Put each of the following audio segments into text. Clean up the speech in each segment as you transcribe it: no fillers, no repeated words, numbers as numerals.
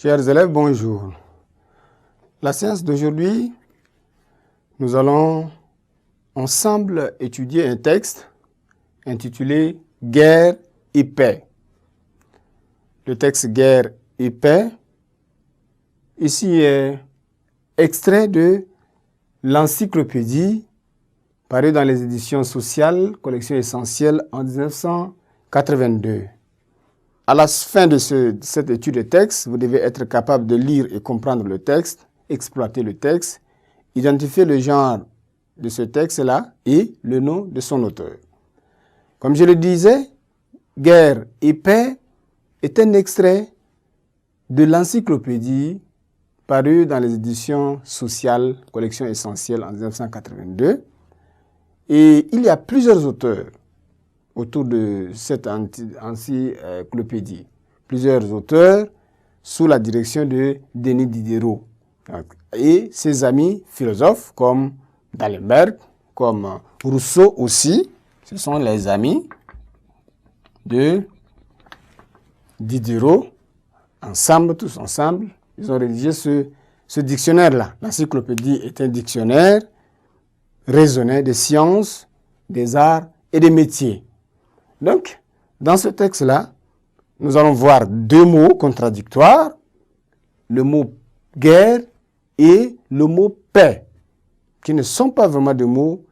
Chers élèves, bonjour. La séance d'aujourd'hui, nous allons ensemble étudier un texte intitulé « Guerre et paix ». Le texte « Guerre et paix » ici est extrait de l'encyclopédie parue dans les éditions sociales, collection essentielle en 1982. À la fin de cette étude de texte, vous devez être capable de lire et comprendre le texte, exploiter le texte, identifier le genre de ce texte-là et le nom de son auteur. Comme je le disais, Guerre et paix est un extrait de l'encyclopédie parue dans les éditions sociales, collection essentielle en 1982. Et il y a plusieurs auteurs autour de cette encyclopédie. Plusieurs auteurs sous la direction de Denis Diderot et ses amis philosophes comme D'Alembert, comme Rousseau aussi. Ce sont les amis de Diderot. Ensemble, tous ensemble, ils ont rédigé ce dictionnaire-là. L'encyclopédie est un dictionnaire raisonné des sciences, des arts et des métiers. Donc, dans ce texte-là, nous allons voir deux mots contradictoires, le mot « guerre » et le mot « paix », qui ne sont pas vraiment des mots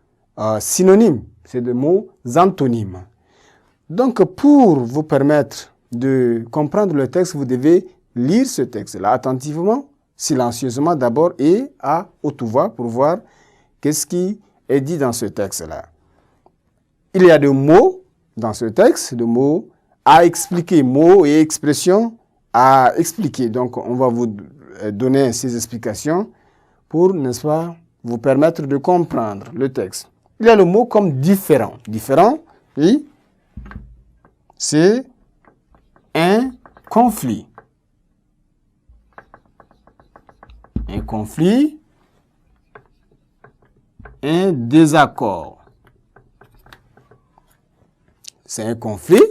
synonymes, c'est des mots antonymes. Donc, pour vous permettre de comprendre le texte, vous devez lire ce texte-là attentivement, silencieusement d'abord et à haute voix pour voir qu'est-ce qui est dit dans ce texte-là. Il y a des mots dans ce texte, des mots à expliquer, mots et expressions à expliquer. Donc, on va vous donner ces explications pour, n'est-ce pas, vous permettre de comprendre le texte. Il y a le mot comme différent. Différent, oui, c'est un conflit. Un conflit, un désaccord. C'est un conflit.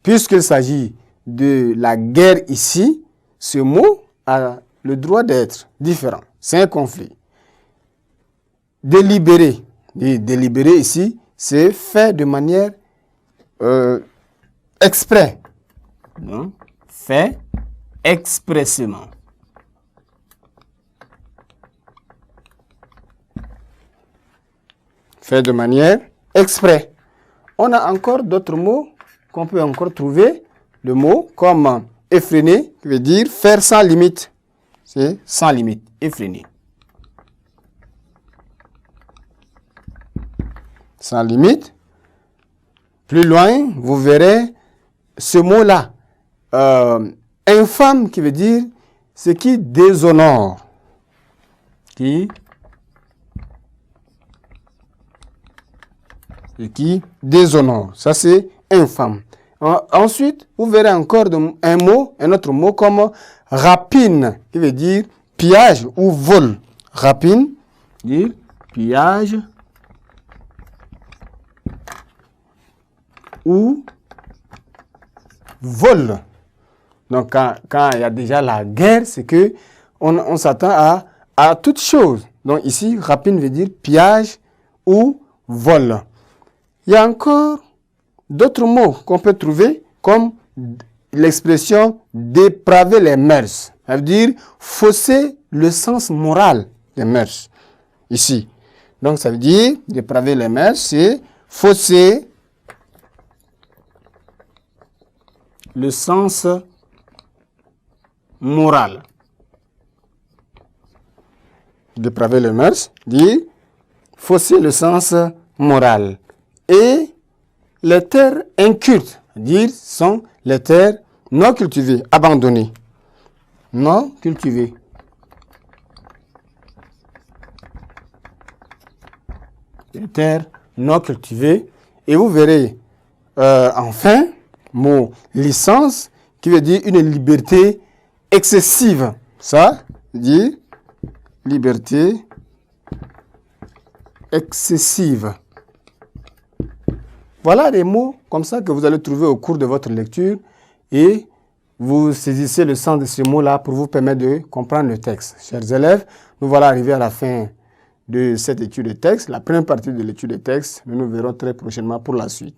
Puisqu'il s'agit de la guerre ici, ce mot a le droit d'être différent. C'est un conflit. Délibéré. Délibéré ici, c'est fait de manière exprès. Non? Fait expressément. Fait de manière exprès. On a encore d'autres mots qu'on peut encore trouver. Le mot comme effréné, qui veut dire faire sans limite. C'est sans limite, effréné. Sans limite. Plus loin, vous verrez ce mot-là. Infâme, qui veut dire ce qui déshonore. Ce qui déshonore. Ça, c'est infâme. Ensuite, vous verrez encore un autre mot comme rapine, qui veut dire pillage ou vol. Rapine, dire pillage ou vol. Donc, quand il y a déjà la guerre, c'est que on s'attend à toute chose. Donc, ici, rapine veut dire pillage ou vol. Il y a encore d'autres mots qu'on peut trouver comme l'expression dépraver les mœurs. Ça veut dire fausser le sens moral des mœurs. Ici. Donc, ça veut dire dépraver les mœurs, c'est fausser le sens moral. Dépraver les mœurs, dit fausser le sens moral. Et les terres incultes, dire sont les terres non cultivées, abandonnées. Non cultivées. Les terres non cultivées. Et vous verrez, enfin, mot licence, qui veut dire une liberté excessive. Ça veut dire liberté excessive. Voilà des mots comme ça que vous allez trouver au cours de votre lecture et vous saisissez le sens de ce mot-là pour vous permettre de comprendre le texte. Chers élèves, nous voilà arrivés à la fin de cette étude de texte, la première partie de l'étude de texte. Nous nous verrons très prochainement pour la suite.